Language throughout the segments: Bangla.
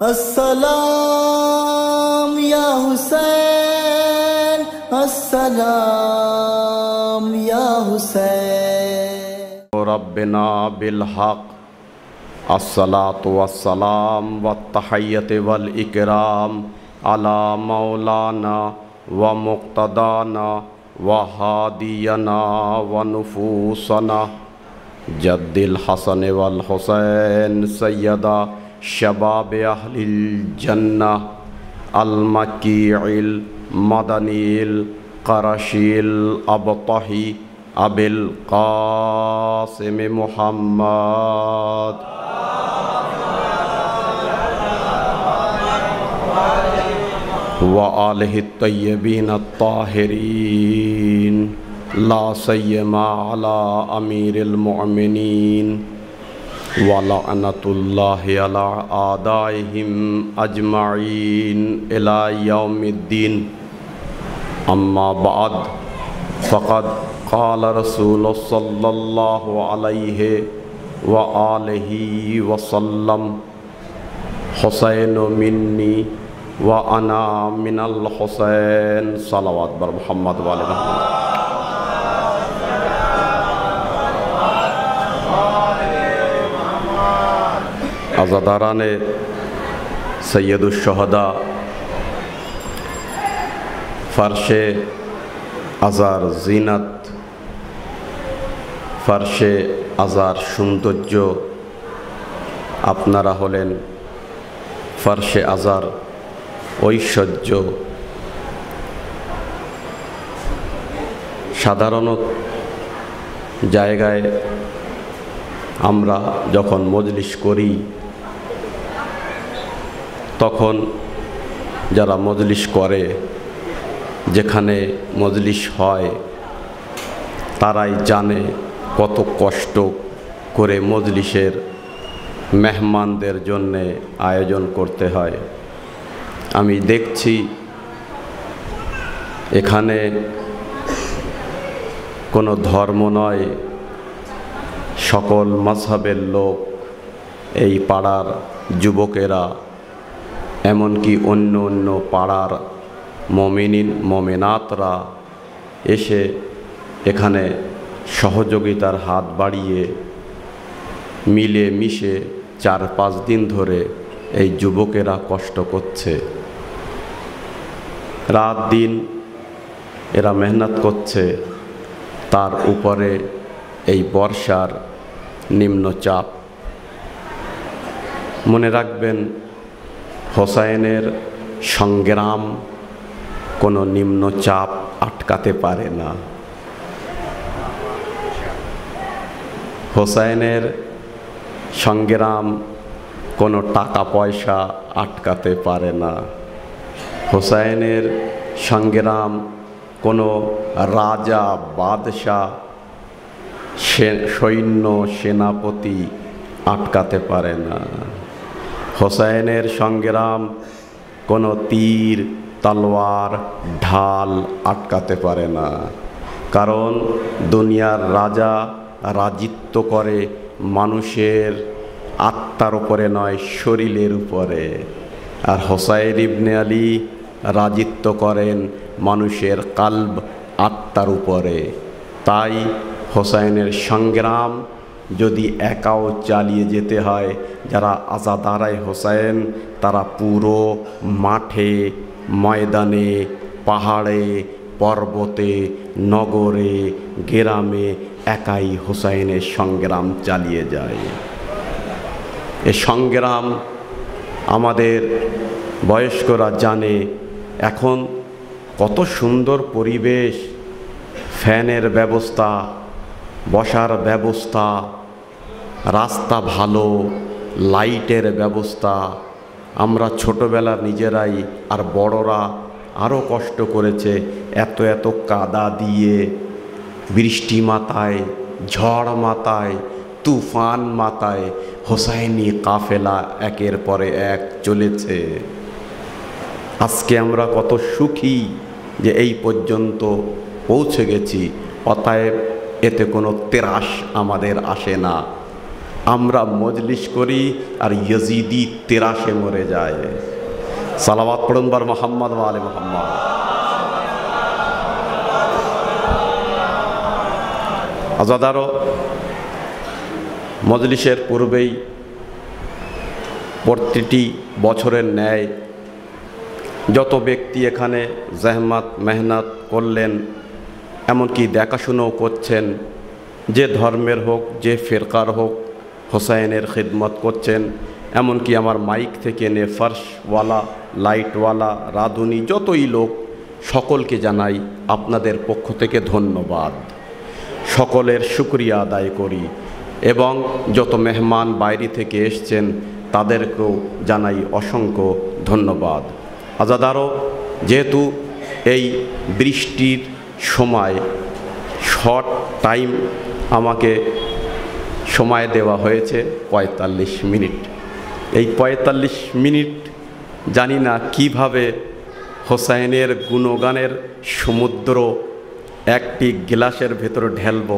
अस्सलाम या हुसैन, अस्सलाम या हुसैन। रब्बिना बिल हक़ अस्सलातु वस्सलाम वत्तहिय्यतु वल इकराम अला मौलाना व मुक़्तदाना व हादियना व नुफूसना जद्दिल हसन वल हुसैन सय्यदा शबाब अहलिल जन्नह अल मक्कीइल मदनील क़रशील अबतही अबिल क़ासिम मुहम्मद व आलिहि तय्यबीन अत्ताहिरीन ला सय्यमा अला अमीरिल मुअमिनीन व लअनतुल्लाहि अला आदाइहिम अजमईन इला यौमिद्दीन। अम्मा बाद फ़क़द क़ाल रसूल सल्लल्लाहु अलैहि व आलिहि वसल्लम हुसैन मिन्नी व अना मिनल हुसैन। सलावत बर मुहम्मद व आले मुहम्मद। अज़ादाराने सैयदुश शुहदा फ़र्शे आज़ार जीनत फ़र्शे आज़ार सौंदर्य आपनारा हलेन फ़र्शे आज़ार ऐश्वर्य। साधारण जायगाय आमरा जखन मजलिस करी तखन जारा मजलिस करे जेखाने मजलिस हय ताराई जाने कत कष्ट करे मजलिसेर मेहमानदेर जन्य आयोजन करते हय। आमी देखছি एखाने कोनो धर्म नय सकल मजहबेर लोक এই পাড়ার যুবকেরা এমনকি অন্য অন্য পাড়ার মুমিনিন মুমিনাতরা এসে এখানে সহযোগিতার হাত বাড়িয়ে মিলে মিশে ৪-৫ দিন ধরে এই যুবকেরা কষ্ট করছে। রাত দিন এরা মেহনত করছে, তার উপরে এই বর্ষার নিম্নচাপ। মনে রাখবেন হোসাইনের সংগ্রাম কোনো নিম্নচাপ আটকাতে পারে না। হোসাইনের সংগ্রাম কোনো টাকা পয়সা আটকাতে পারে না। হোসাইনের সংগ্রাম কোনো রাজা বাদশাহ সৈন্য সেনাপতি আটকাতে পারে না। হোসাইনের সংগ্রাম কোনো তীর তলোয়ার ঢাল আটকাতে পারে না। কারণ দুনিয়ার রাজা রাজিত্ব করে মানুষের আত্মার উপরে নয়, শরীরের উপরে। আর হোসাইন ইবনে আলী রাজিত্ব করেন মানুষের কালব আত্মার উপরে। তাই হোসাইনের সংগ্রাম যদি একাও চালিয়ে যেতে হয়, যারা আজাদারায় হোসাইন তারা পুরো মাঠে ময়দানে পাহাড়ে পর্বতে নগরে গ্রামে একাই হোসাইনের সংগ্রাম চালিয়ে যায়। এ সংগ্রাম আমাদের বয়স্করা জানে। এখন কত সুন্দর পরিবেশ, ফ্যানের ব্যবস্থা, বসার ব্যবস্থা, রাস্তা ভালো, লাইটের ব্যবস্থা। আমরা ছোটবেলা নিজেরাই আর বড়রা আরও কষ্ট করেছে এত এত কাদা দিয়ে, বৃষ্টি মাথায়, ঝড় মাথায়, তুফান মাথায় হোসাইনি কাফেলা একের পরে এক চলেছে। আজকে আমরা কত সুখী যে এই পর্যন্ত পৌঁছে গেছি। অতএব এতে কোনো তেরাস আমাদের আসে না। আমরা মজলিস করি আর ইয়াজিদি তেরাশে মরে যায়। সালাওয়াত পড়ুন বার মুহাম্মদ ওয়া আলে মুহাম্মদ। আজাদারও মজলিসের পূর্বেই প্রতিটি বছরের ন্যায় যত ব্যক্তি এখানে জহমত মেহনত করলেন, এমনকি দেখাশুনো করছেন, যে ধর্মের হোক যে ফিরকার হোক, হোসাইনের খিদমত করছেন, এমনকি আমার মাইক থেকে নে ফার্শওয়ালা, লাইটওয়ালা, রাঁধুনি, যতই লোক, সকলকে জানাই আপনাদের পক্ষ থেকে ধন্যবাদ। সকলের শুকরিয়া আদায় করি এবং যত মেহমান বাইরে থেকে এসছেন তাদেরকেও জানাই অসংখ্য ধন্যবাদ। আজাদারও যেহেতু এই বৃষ্টির সময় শর্ট টাইম আমাকে সময় দেওয়া হয়েছে ৪৫ মিনিট। এই ৪৫ মিনিট জানি না কিভাবে হোসাইনের গুণগানের সমুদ্র একটি গ্লাসের ভেতরে ঢেলব,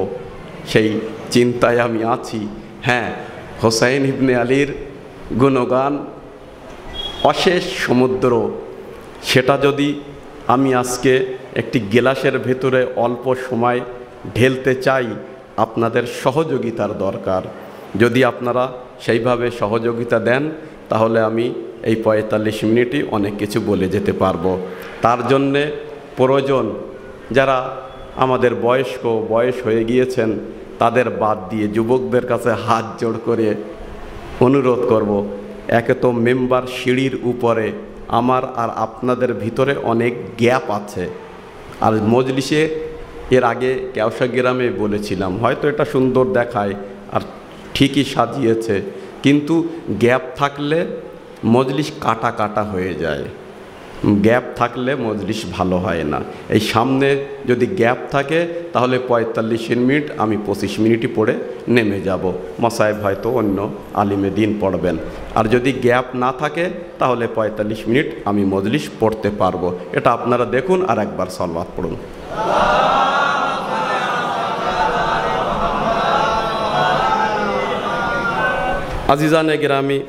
সেই চিন্তায় আমি আছি। হ্যাঁ, হোসাইন ইবনে আলীর গুণগান অশেষ সমুদ্র, সেটা যদি আমি আজকে একটি গ্লাসের ভেতরে অল্প সময় ঢেলতে চাই, আপনাদের সহযোগিতার দরকার। যদি আপনারা সেইভাবে সহযোগিতা দেন তাহলে আমি এই ৪৫ মিনিটই অনেক কিছু বলে যেতে পারবো। তার জন্যে প্রয়োজন যারা আমাদের বয়স হয়ে গিয়েছেন তাদের বাদ দিয়ে যুবকদের কাছে হাত জোড় করে অনুরোধ করব, একে তো মেম্বার সিঁড়ির উপরে, আমার আর আপনাদের ভিতরে অনেক গ্যাপ আছে। আর মজলিসে এর আগে কেওসা গ্রামে বলেছিলাম, হয়তো এটা সুন্দর দেখায় আর ঠিকই সাজিয়েছে, কিন্তু গ্যাপ থাকলে মজলিস কাটা কাটা হয়ে যায়, গ্যাপ থাকলে মজলিস ভালো হয় না। এই সামনে যদি গ্যাপ থাকে তাহলে ৪৫ মিনিট আমি ২৫ মিনিটই পড়ে নেমে যাব, মসায়েব হয়তো অন্য আলিমে দিন পড়বেন। আর যদি গ্যাপ না থাকে তাহলে ৪৫ মিনিট আমি মজলিস পড়তে পারবো। এটা আপনারা দেখুন আর একবার সালাওয়াত পড়ুন। আজিজানে গ্রামী,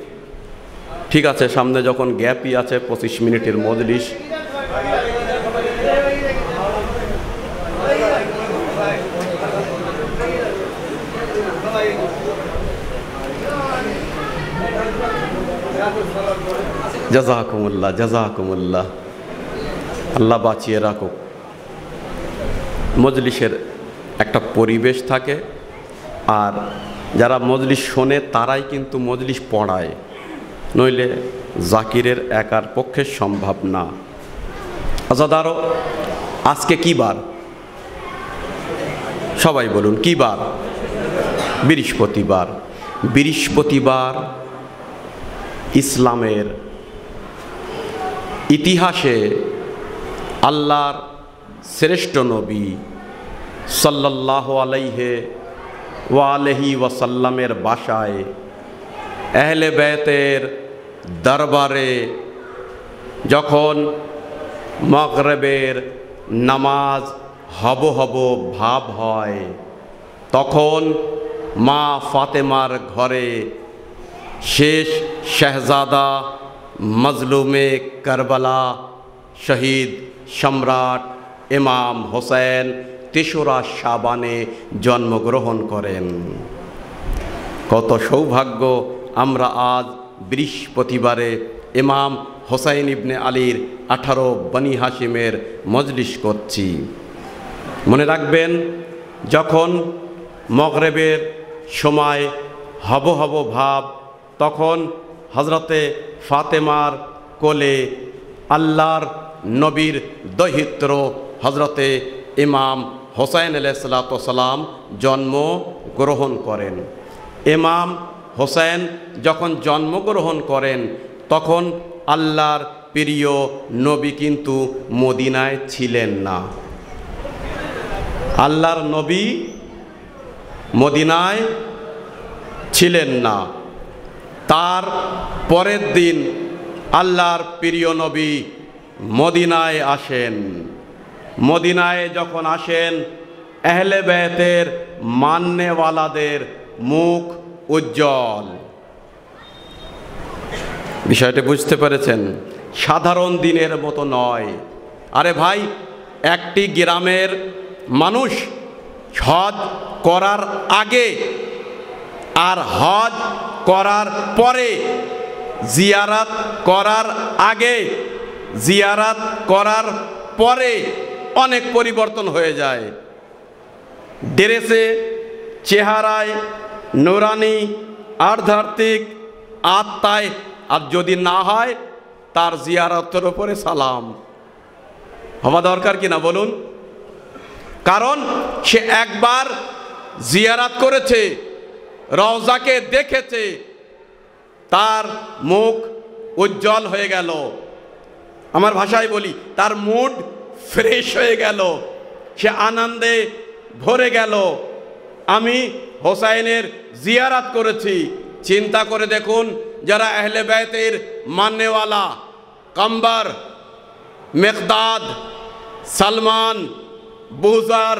ঠিক আছে, সামনে যখন গ্যাপই আছে ২৫ মিনিটের মজলিস, জাযাকুমুল্লাহ জাযাকুমুল্লাহ, আল্লাহ বাঁচিয়ে রাখুক। মজলিসের একটা পরিবেশ থাকে, আর যারা মজলিস শোনে তারাই কিন্তু মজলিস পড়ায়, নইলে জাকিরের একার পক্ষে সম্ভব না। আজাদারও আজকে কি বার? সবাই বলুন কি বার? বৃহস্পতিবার। বৃহস্পতিবার ইসলামের ইতিহাসে আল্লাহর শ্রেষ্ঠ নবী সাল্লাল্লাহু আলাইহি ওয়াসাল্লামের বাসায় আহলে বাইতের দরবারে যখন মাগরিবের নামাজ হব ভাব হয়, তখন মা ফাতেমার ঘরে শেষ শাহজাদা মজলুমে কারবালা শহীদ সম্রাট ইমাম হোসেন ৩রা শাবানে জন্মগ্রহণ করেন। কত সৌভাগ্য আমরা আজ বৃহস্পতিবারে ইমাম হোসাইন ইবনে আলীর 18 বনি হাশিমের মজলিস করছি। মনে রাখবেন, যখন মাগরিবের সময় হব ভাব, তখন হযরতে ফাতেমার কোলে আল্লাহর নবীর দহিত্র হযরতে ইমাম হোসাইন আলাইহিস সালাম জন্মগ্রহণ করেন। ইমাম হোসেন যখন জন্মগ্রহণ করেন তখন আল্লাহর প্রিয় নবী কিন্তু মদিনায় ছিলেন না। আল্লাহর নবী মদিনায় ছিলেন না। তার পরের দিন আল্লাহর প্রিয় নবী মদিনায় আসেন। মদিনায় যখন আসেন, আহলে বাইতের মাননেওয়ালাদের মুখ উজ্জ্বল। বিষয়টা বুঝতে পেরেছেন? সাধারণ দিনের মতো নয়। আরে ভাই, একটি গ্রামের মানুষ হজ করার আগে আর হজ করার পরে, জিয়ারাত করার আগে জিয়ারাত করার পরে অনেক পরিবর্তন হয়ে যায়। ড্রেসে, চেহারায়, নুরানি, আধ্যাত্মিক, আত্মায়, আর যদি না হয় তার জিয়ারতের উপরে সালাম হওয়া দরকার কিনা বলুন? কারণ সে একবার জিয়ারাত করেছে, রওজাকে দেখেছে, তার মুখ উজ্জ্বল হয়ে গেল। আমার ভাষায় বলি, তার মুড ফ্রেশ হয়ে গেল, সে আনন্দে ভরে গেল। আমি হোসাইনের জিয়ারাত করেছি। চিন্তা করে দেখুন, যারা আহলে বাইতের মাননেওয়ালা, কম্বার, মেকদাদ, সালমান, বুজার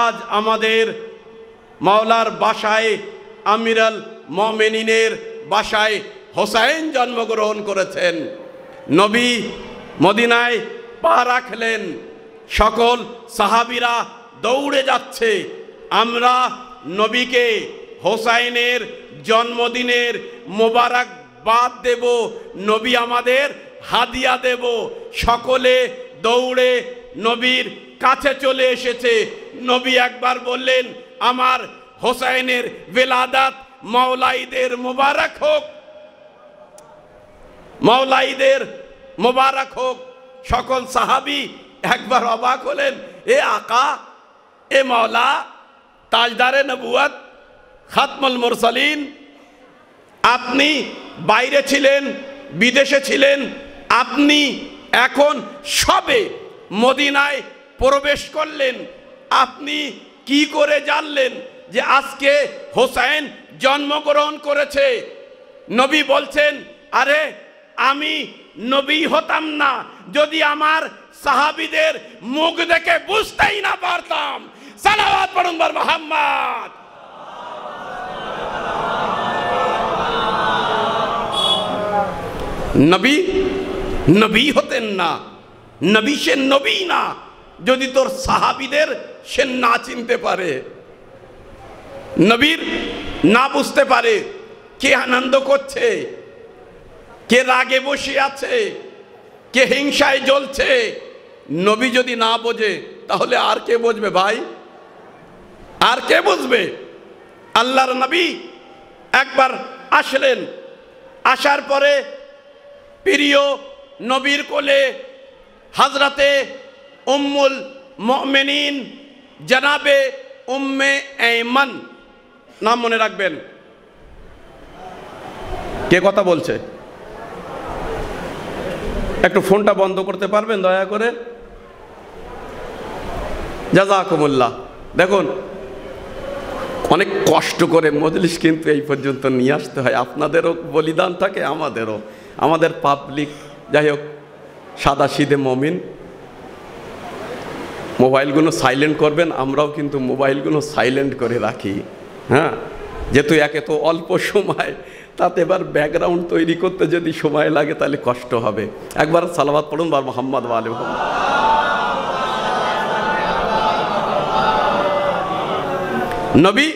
আজ আমাদের মাওলার বাসায়, আমিরাল মুমিনিনের বাসায় হোসাইন জন্মগ্রহণ করেছেন। নবী মদিনায় পা রাখলেন, সকল সাহাবীরা দৌড়ে যাচ্ছে। আমরা নবীকে হোসাইনের জন্মদিনের মোবারকবাদ দেব, নবী আমাদের হাদিয়া দেব। সকলে দৌড়ে নবীর কাছে চলে এসেছে। নবী একবার বললেন, আমার হোসাইনের বেলাদাত মাওলাইদের মোবারক হোক, মাওলাইদের মোবারক হোক। সকল সাহাবী একবার অবাক হলেন, এ আকা, এ মাওলা, তাজদারে নবুয়ত, খাতমুল মুরসালিন, আপনি বাইরে ছিলেন, বিদেশে ছিলেন, আপনি এখন সবে মদিনায় প্রবেশ করলেন, আপনি কি করে জানলেন যে আজকে হোসেন জন্মগ্রহণ করেছে? নবী বলছেন, আরে আমি নবী হতাম না যদি আমার সাহাবীদের মুখ দেখে বুঝতেই না পারতাম। সালাওয়াত পড়ুন বার মুহাম্মদ। নবী নবী হতেন না, নবী সে নবী না যদি তোর সাহাবীদের সে না চিনতে পারে, নবীর না বুঝতে পারে কে আনন্দ করছে, কে রাগে বসে আছে, কে হিংসায় জ্বলছে। নবী যদি না বোঝে তাহলে আর কে বুঝবে ভাই? আর কে বুঝবে? আল্লাহর নবী একবার আসলেন, আসার পরে প্রিয় নবীর কোলে হযরতে উম্মুল মুমিনিন জনাবে উম্মে আইমান, নাম মনে রাখবেন। কে কথা বলছে? একটু ফোনটা বন্ধ করতে পারবেন দয়া করে? জাযাকুমুল্লাহ। দেখুন, অনেক কষ্ট করে মজলিস কিন্তু এই পর্যন্ত নিয়ে আসতে হয়। আপনাদেরও বলিদান থাকে, আমাদেরও। আমাদের পাবলিক, যাই হোক, সাদা সিধে মমিন। মোবাইলগুলো সাইলেন্ট করবেন, আমরাও কিন্তু মোবাইলগুলো সাইলেন্ট করে রাখি। হ্যাঁ, যেহেতু একে তো অল্প সময়, তাতে এবার ব্যাকগ্রাউন্ড তৈরি করতে যদি সময় লাগে তাহলে কষ্ট হবে। একবার সালাওয়াত পড়ুন বার মুহাম্মদ ওয়া আলি মুহাম্মদ। নবী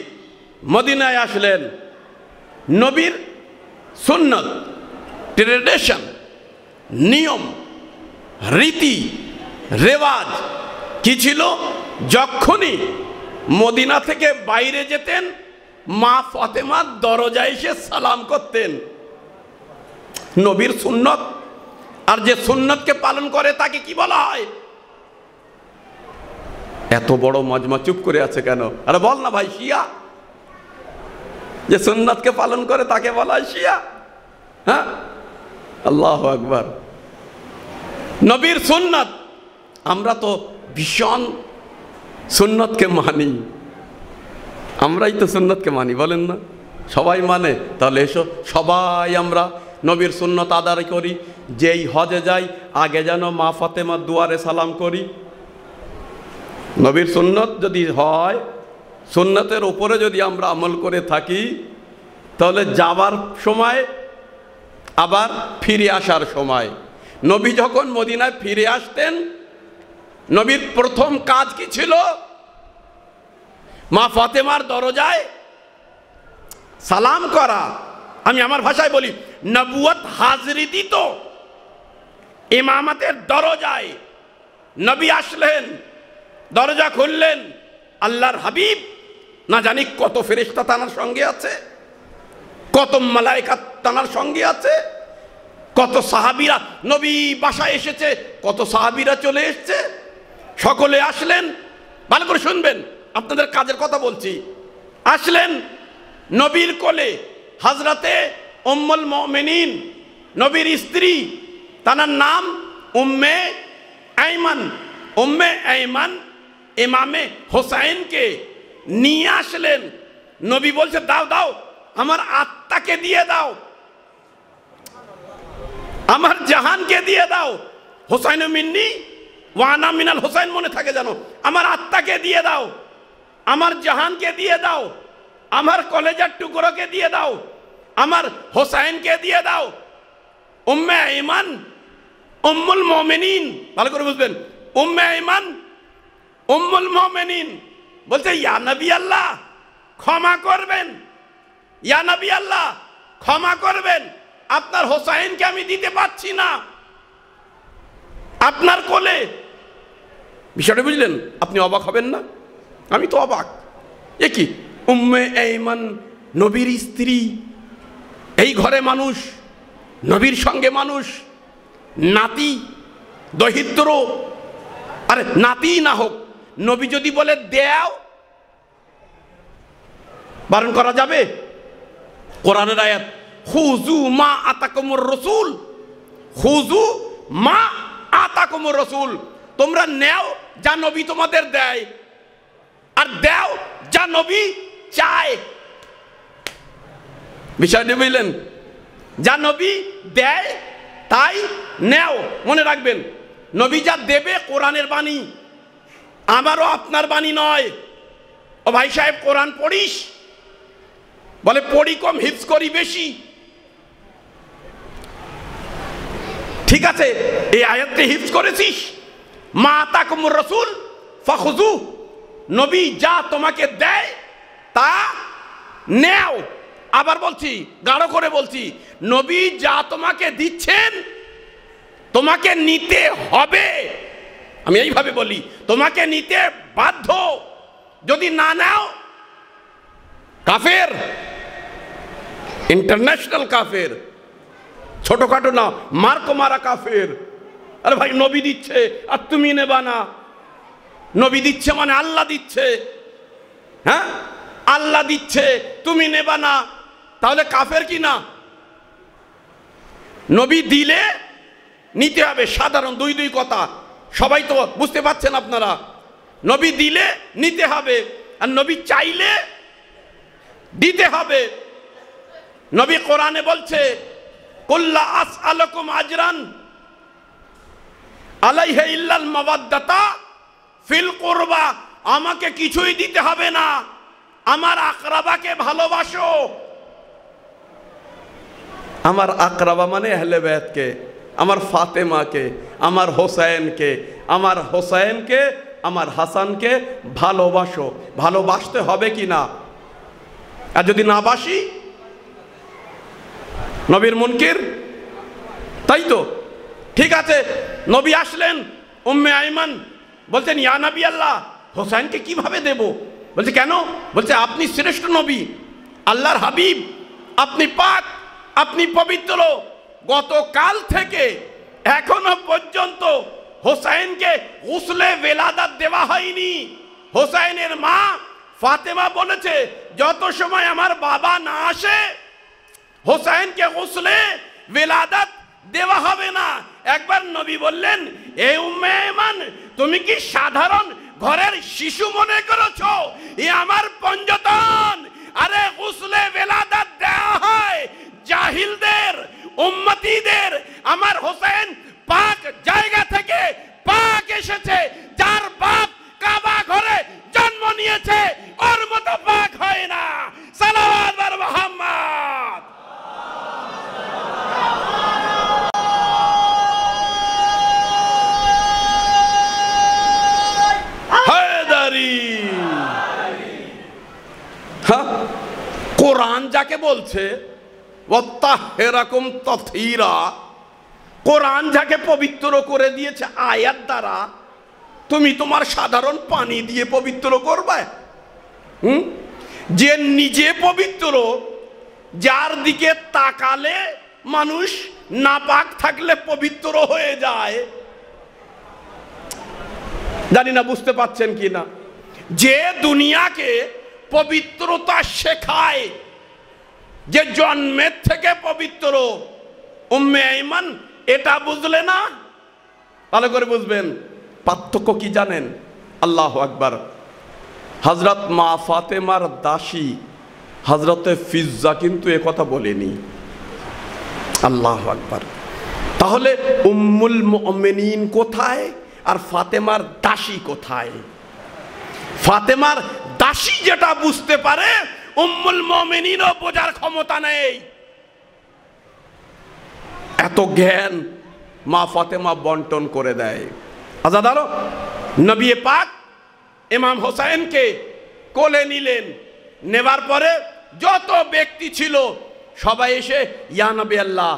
মদিনায় আসলেন। নবীর সুন্নত, ট্রেডিশন, নিয়ম, রীতি রেওয়াজ কি ছিল? যখনই মদিনা থেকে বাইরে যেতেন, মা ফাতেমার দরজায় এসে সালাম করতেন। নবীর সুন্নত। আর যে সুন্নতকে পালন করে তাকে কি বলা হয়? এত বড় মজমা চুপ করে আছে কেন? আরে বল না ভাই, শিয়া। যে সুন্নতকে পালন করে তাকে বলা হয় শিয়া। হ্যাঁ, আল্লাহু আকবার। নবীর সুন্নত। আমরা তো ভীষণ সুন্নতকে মানি, আমরাই তো সুন্নতকে মানি, বলেন না? সবাই মানে। তাহলে এসো সবাই আমরা নবীর সুন্নত আদায় করি। যেই হজে যাই আগে যেন মা ফাতেমার দুয়ারে সালাম করি। নবীর সুন্নত যদি হয়, সুন্নতের উপরে যদি আমরা আমল করে থাকি, তাহলে যাবার সময় আবার ফিরে আসার সময়, নবী যখন মদিনায় ফিরে আসতেন নবীর প্রথম কাজ কি ছিল? মা ফাতেমার দরজায় সালাম করা। আমি আমার ভাষায় বলি, নবুয়ত হাজরি দিত ইমামতের দরজায়। নবী আসলেন, দরজা খুললেন, আল্লাহর হাবিব না জানি কত ফেরেশতা তানার সঙ্গে আছে, কত মালায়েকা তানার সঙ্গে আছে, কত সাহাবীরা, নবী বাসায় এসেছে, কত সাহাবীরা চলে এসেছে, সকলে আসলেন। ভালো করে শুনবেন, আপনাদের কাজের কথা বলছি। আসলেন নবীর কোলে হযরতে উম্মুল মুমিনিন, নবীর স্ত্রী, তার নাম উম্মে আইমান। উম্মে আইমান ইমামে হোসাইনকে নিয়ে আসলেন। নবী বলছে, দাও দাও, আমার আত্মাকে দিয়ে দাও, আমার জাহানকে দিয়ে দাও। হোসাইন মিন্নি ওয়ানা মিনাল হোসাইন, মনে থাকে জানো, আমার আত্মাকে দিয়ে দাও, আমার জাহানকে দিয়ে দাও, আমার কলেজার টুকরোকে দিয়ে দাও, আমার হোসাইনকে দিয়ে দাও। উম্মে আইমান উম্মুল মুমিনিন, ভালো করে বুঝবেন, উম্মে আইমান উম্মুল মুমিনিন বলছে, ইয়া নবী আল্লাহ ক্ষমা করবেন, ইয়া নবী আল্লাহ ক্ষমা করবেন, আপনার হোসাইনকে আমি দিতে পারছি না আপনার কোলে। বিষয়টা বুঝলেন? আপনি অবাক হবেন না? আমি তো অবাক। এ কি, উম্মে আইমান নবীর স্ত্রী, এই ঘরে মানুষ, নবীর সঙ্গে মানুষ, নাতি দহিত্র, আরে নাতি না হোক, নবী যদি বলে দেও, বারণ করা যাবে? কোরআনের আয়াত, খুযু মা আতাকুমুর রাসূল, খুযু মা আতাকুমুর রাসূল, তোমরা নেও যা নবী তোমাদের দেয়, আর দেও যা নবী চায়। বিষয়টি বুঝলেন? যা নবী দেয় তাই নেও। মনে রাখবেন, নবী যা দেবে কোরআনের বাণী, আমারও আপনার বাণী নয়। ও ভাই সাহেব, কোরআন পড়িস? বলে পড়ি কম, হিফজ করি বেশি। ঠিক আছে, এই আয়াতকে হিফজ করেছিস? মা আতাকুমুর রাসূল ফাখুযু, নবী যা তোমাকে দেয় তা নেও। আবার বলছি, গাঢ় করে বলছি, নবী যা তোমাকে দিচ্ছেন তোমাকে নিতে হবে। আমি এইভাবে বলি, তোমাকে নিতে বাধ্য। যদি না নাও, কাফের, ইন্টারন্যাশনাল কাফের, ছোটখাটো না, মার্কো মারা কাফের। আরে ভাই, নবী দিচ্ছে আর তুমি নেবা না? নবী দিচ্ছে মানে আল্লাহ দিচ্ছে, হ্যাঁ আল্লাহ দিচ্ছে, তুমি নেবা না, তাহলে কাফের কি না? নবী দিলে নিতে হবে। সাধারণ দুই দুই কথা, সবাই তো বুঝতে পারছেন আপনারা। নবী দিলে নিতে হবে, আর নবী চাইলে দিতে হবে। নবী কোরআনে বলছে, কুল্লা আসআলুকুম আজরান আলাইহি ইল্লাল মাওয়াদ্দাতা ফিল কুরবা, আমাকে কিছুই দিতে হবে না, আমার আকরাবাকে ভালোবাসো। আমার আকরাবা মানে আহলে বাইতকে, আমার ফাতেমাকে, আমার হোসেনকে, আমার হোসেনকে, আমার হাসানকে ভালোবাসো। ভালোবাসতে হবে কি না? আর যদি না বাসি, নবীর মুনকির, তাই তো? ঠিক আছে, নবী আসলেন, উম্মে আইমান বলছেন, ইয়া নবী আল্লাহ, হোসেনকে কিভাবে দেব? বলছে কেন? বলছে আপনি শ্রেষ্ঠ নবী, আল্লাহর হাবিব, আপনি পাক, আপনি পবিত্র। গতকাল থেকে এখনো পর্যন্ত হোসেনকে গুসলে ওয়ালাদাত দেওয়া হয়নি। হোসেনের মা ফাতেমা বলেছে, যত সময় আমার বাবা না আসে হোসেনকে গুসলে ওয়ালাদাত দেওয়া হবে না। একবার নবী বললেন, এ উম্মে আইমান, তুমি কি সাধারণ ঘরের শিশু মনে করেছো? এ আমার পঞ্জতন। আরে গুসলে ওয়ালাদাত দেওয়া হয় জাহিলদের, উম্মতীদের। আমার হোসেন পাক জায়গা থেকে পাক এসেছে, যার বাপ কাবা ঘরে জন্ম নিয়েছে, ওর মতো পাক হয় না। সালাওয়াত আলা মুহাম্মদ। বলছে ওয়াত্তাহহিরাকুম তাতহীরা, কোরআন যাকে পবিত্র করে দিয়েছে আয়াত দ্বারা, তুমি তোমার সাধারণ পানি দিয়ে পবিত্র করবে? যে নিজে পবিত্র, যার দিকে তাকালে মানুষ নাপাক থাকলে পবিত্র হয়ে যায়। জানি না বুঝতে পাচ্ছেন কি না? যে দুনিয়াকে পবিত্রতা শেখায়, যে জন্মের থেকে পবিত্র, উম্মে আইমান এটা বুঝলে না? ভালো করে বুঝবেন। পার্থক্য কি জানেন? আল্লাহু আকবার। হযরত মা ফাতেমার দাসী হযরতে ফিজ্জা কিন্তু এ কথা বলেনি। আল্লাহু আকবার। তাহলে উম্মুল মুমিনিন কোথায় আর ফাতেমার দাসী কোথায়? ফাতেমার দাসী যেটা বুঝতে পারে, উম্মুল মুমিনিনও বোঝার ক্ষমতা নেই। এত জ্ঞান মা ফাতেমা বন্টন করে দেয়। আজাদারো নবী পাক ইমাম হোসেনকে কোলে নিলেন। নেবার পরে যত ব্যক্তি ছিল সবাই এসে ইয়া নবী আল্লাহ,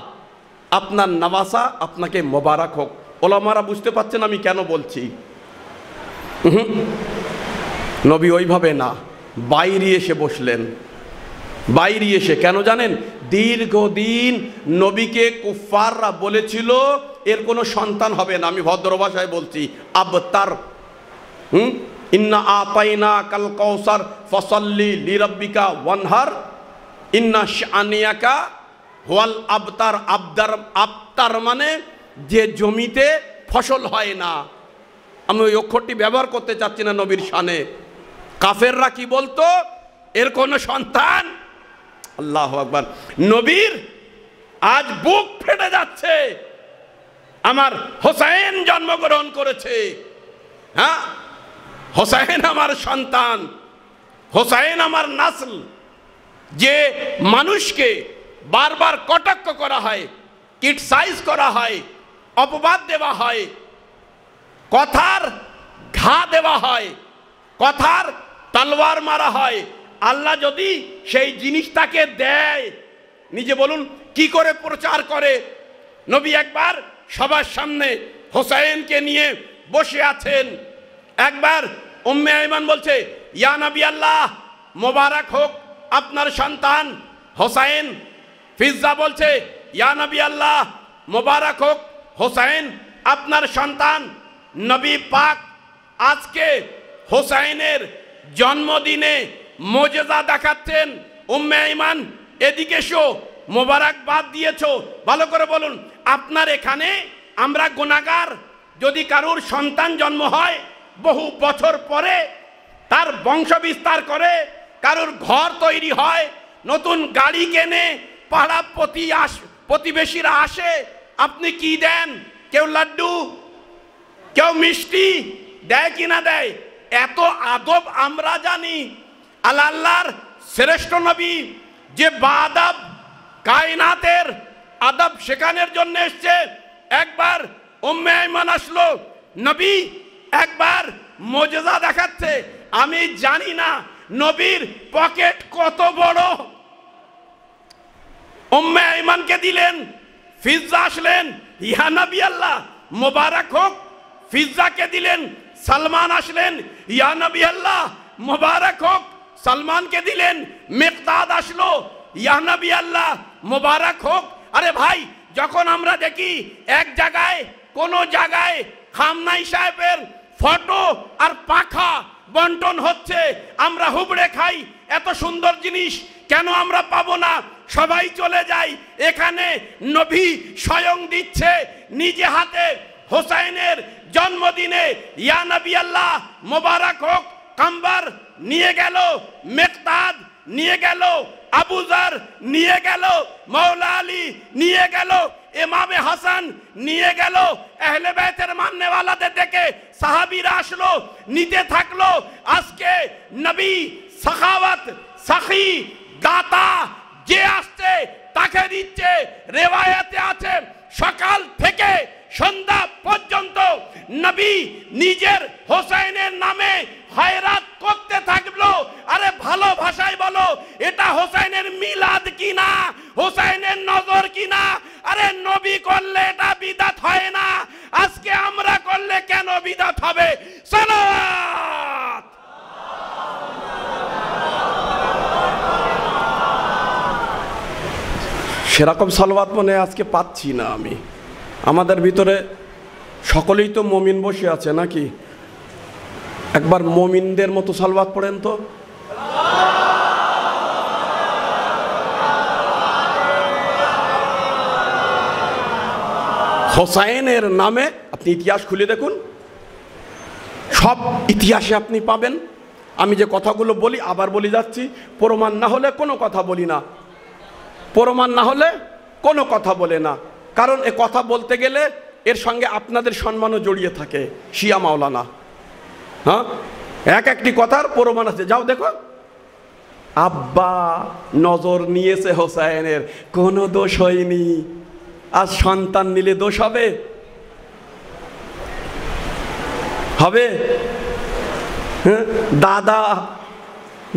আপনার নওয়াসা আপনাকে মোবারক হোক। ওলামারা বুঝতে পারছেন আমি কেন বলছি? নবী ওইভাবে না, বাইরে এসে বসলেন। বাইরে এসে কেন জানেন? দীর্ঘদিন নবীকে কুফাররা বলেছিল এর কোনো সন্তান হবে না। আমি ভদ্র ভাষায় বলছি, আবতার। ইন্না আতাইনা কাল কাউসার ফসল্লি লিরাব্বিকা ওয়ানহার ইন্না শানিয়াকা ওয়াল আবতার। আবতার মানে যে জমিতে ফসল হয় না। আমি ওই অক্ষরটি ব্যবহার করতে চাচ্ছি না নবীর শানে। কাফেররা কি বলতো? এর কোনো সন্তান। আল্লাহু আকবার। নবীর আজ বুক ফেটে যাচ্ছে, আমার হোসেন জন্মগ্রহণ করেছে। হ্যাঁ, হোসেন আমার সন্তান, হোসেন আমার নাসল। যে মানুষকে বারবার কটাক্ষ করা হয়, ক্রিটিসাইজ করা হয়, অপবাদ দেওয়া হয়, কথার ঘা দেওয়া হয়, কথার তলোয়ার মারা হয়, আল্লাহ যদি সেই জিনিসটাকে দেয়, নিজে বলুন কি করে প্রচার করে? নবী একবার সবার সামনে হোসেনকে নিয়ে বসে আছেন। একবার উম্মে আইমান বলছে ইয়া নবী আল্লাহ, মোবারক হোক আপনার সন্তান হোসেন। ফিজ্জা বলছে ইয়া নবী আল্লাহ, মোবারক হোক হোসেন আপনার সন্তান। নবী পাক আজকে হোসেনের জন্মদিনে মোজেজা দেখাচ্ছেন। উম্মে আইমান এদিকে এসো, মোবারকবাদ দিয়েছো। ভালো করে বলুন, আপনার এখানে আমরা গুনাহগার। যদি কারুর সন্তান জন্ম হয়, বহু বছর পরে তার বংশ বিস্তার করে, কারুর ঘর তৈরি হয়, নতুন গাড়ি কেনে, পাড়া প্রতিবেশীরা আসে, আপনি কি দেন? কেউ লাড্ডু, কেউ মিষ্টি দেয় কিনা দেয়? এত আদব আমরা জানি। আল্লাহর শ্রেষ্ঠ নবী যে বাদাব কায়নাতের আদব শেখানোর জন্য এসছে। একবার উম্মে আইমান আসলো, নবী একবার মোজেজা দেখাচ্ছে। আমি জানি না নবীর পকেট কত বড়। উম্মে আইমানকে দিলেন। ফিজ্জা আসলেন, ইয়া নবী আল্লাহ মোবারক হোক। ফিজ্জাকে দিলেন। সালমান আসলেন, ইয়া নবী আল্লাহ মোবারক হোক। সালমানকে দিলেন। মিকদাদ আসলো, ইয়া নবী আল্লাহ মোবারক হোক। আরে ভাই, যখন আমরা দেখি এক জায়গায় কোন জায়গায় খামনাই সাহেবের ফটো আর পাখা বন্টন হচ্ছে, আমরা হুবড়ে খাই। এত সুন্দর জিনিস কেন আমরা পাবো না? সবাই চলে যায়। এখানে নবী স্বয়ং দিচ্ছে নিজে হাতে। হোসেনের জন্মদিনে ইয়া নবী আল্লাহ মোবারক হোক কাম্বার নিয়ে গেল, মিকদাদ নিয়ে গেল, আবু যর নিয়ে গেল, মৌলা আলী নিয়ে গেল, ইমামে হাসান নিয়ে গেল। আহলে বাইতের মাননেওয়ালাদের ডেকে সাহাবীরা আসলো, নিতে থাকলো। আজকে নবী সাখাওয়াত, সাখী, দাতা যে আসছে তাকে দিচ্ছে। রিওয়ায়াতে আছে সকাল থেকে সন্ধ্যা পর্যন্ত নবী নিজের হোসেনের নামে খয়রাত করতে থাকলো। আরে ভালো ভাষায় বলো, এটা হোসেনের মিলাদ কিনা, হোসেনের নজর কিনা? আরে নবী করলে এটা বিদআত হয় না, আজকে আমরা করলে কেন বিদআত হবে? সালাত। সেরকম সালাওয়াত মনে আজকে পাচ্ছি না আমি। আমাদের ভিতরে সকলেই তো মুমিন বসে আছে নাকি? একবার মুমিনদের মতো সালাওয়াত পড়েন তো। হোসেনের নামে আপনি ইতিহাস খুলে দেখুন, সব ইতিহাসে আপনি পাবেন। আমি যে কথাগুলো বলি আবার বলে যাচ্ছি, প্রমাণ না হলে কোনো কথা বলি না, প্রমাণ না হলে কোনো কথা বলে না। কারণ এ কথা বলতে গেলে এর সঙ্গে আপনাদের সম্মানও জড়িয়ে থাকে। শিয়া মাওলানা, হ্যাঁ, এক একটি কথার প্রমাণ আছে। যাও দেখো, আব্বা নজর নিয়েছে হোসেনের, কোনো দোষ হয়নি। আজ সন্তান নিলে দোষ হবে? হবে? হ্যাঁ, দাদা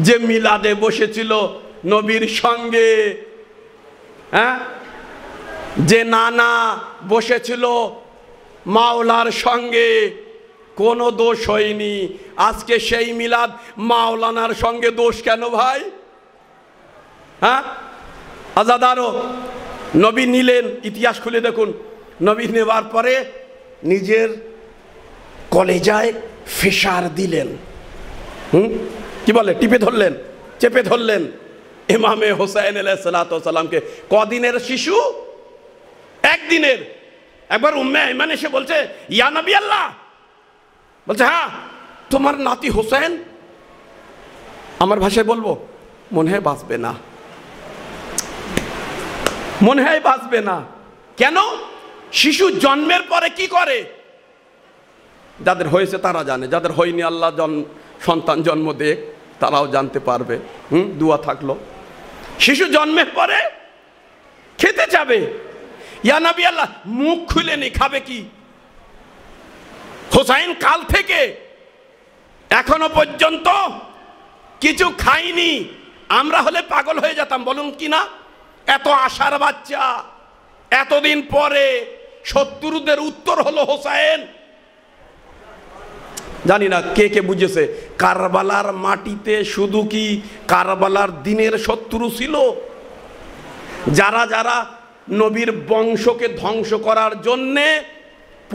যে মিলাদে বসেছিল নবীর সঙ্গে, হ্যাঁ, যে নানা বসেছিল মাওলার সঙ্গে, কোনো দোষ হয়নি। আজকে সেই মিলাদ মাওলানার সঙ্গে দোষ কেন ভাই? হ্যাঁ, আজাদারও নবী নিলেন, ইতিহাস খুলে দেখুন। নবী নেওয়ার পরে নিজের কলেজায় ফেসার দিলেন, কি বলে, টিপে ধরলেন, চেপে ধরলেন ইমামে হোসেন আলাইহিসসালামকে। কদিনের শিশু? একদিনের। একবার উম্মে আইমান এসে বলছে, ইয়া নবী আল্লাহ, বলছে হ্যাঁ তোমার নাতি হোসেন, আমার ভাষায় বলবো, মনে হয় বাঁচবে না, মনে হয় বাঁচবে না। কেন? শিশু জন্মের পরে কি করে? যাদের হয়েছে তারা জানে, যাদের হয়নি আল্লাহ সন্তান জন্ম দেখ, তারাও জানতে পারবে। দুয়া থাকলো। শিশু জন্মের পরে খেতে যাবে, ইয়া নবী আল্লাহ, মুখ খুলেনি, খাবে কি? হোসাইন কাল থেকে এখনো পর্যন্ত কিছু খাইনি। আমরা হলে পাগল হয়ে যেতাম, বলুন কি না? এত আশার বাচ্চা, এতদিন পরে শত্রুদের উত্তর হলো হোসেন। জানি না কে কে বুঝেছে, কারবালার মাটিতে শুধু কি কারবালার দিনের শত্রু ছিল? যারা যারা নবীর বংশকে ধ্বংস করার জন্যে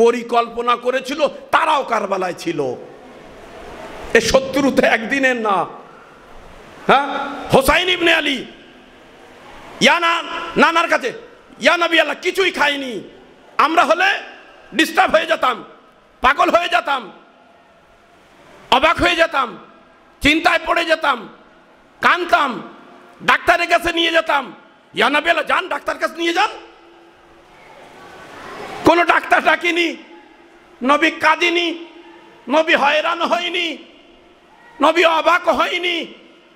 পরিকল্পনা করেছিল তারাও কারবালায় ছিল। এ শত্রু তো একদিনের না। হ্যাঁ, হোসাইন ইবনে আলী নানার কাছে, ইয়া নবী আল্লাহ, কিছুই খাইনি। আমরা হলে ডিস্টার্ব হয়ে যেতাম, পাগল হয়ে যেতাম, অবাক হয়ে যেতাম, চিন্তায় পড়ে যেতাম, কাঁদতাম, ডাক্তারের কাছে নিয়ে যেতাম। ইয়া নবী আল্লাহ, যান ডাক্তার কাছে নিয়ে যান। কোনো ডাক্তার ডাকিনি, নবী কাঁদিনি, নবী হয়রান হয়নি, নবী অবাক হয়নি।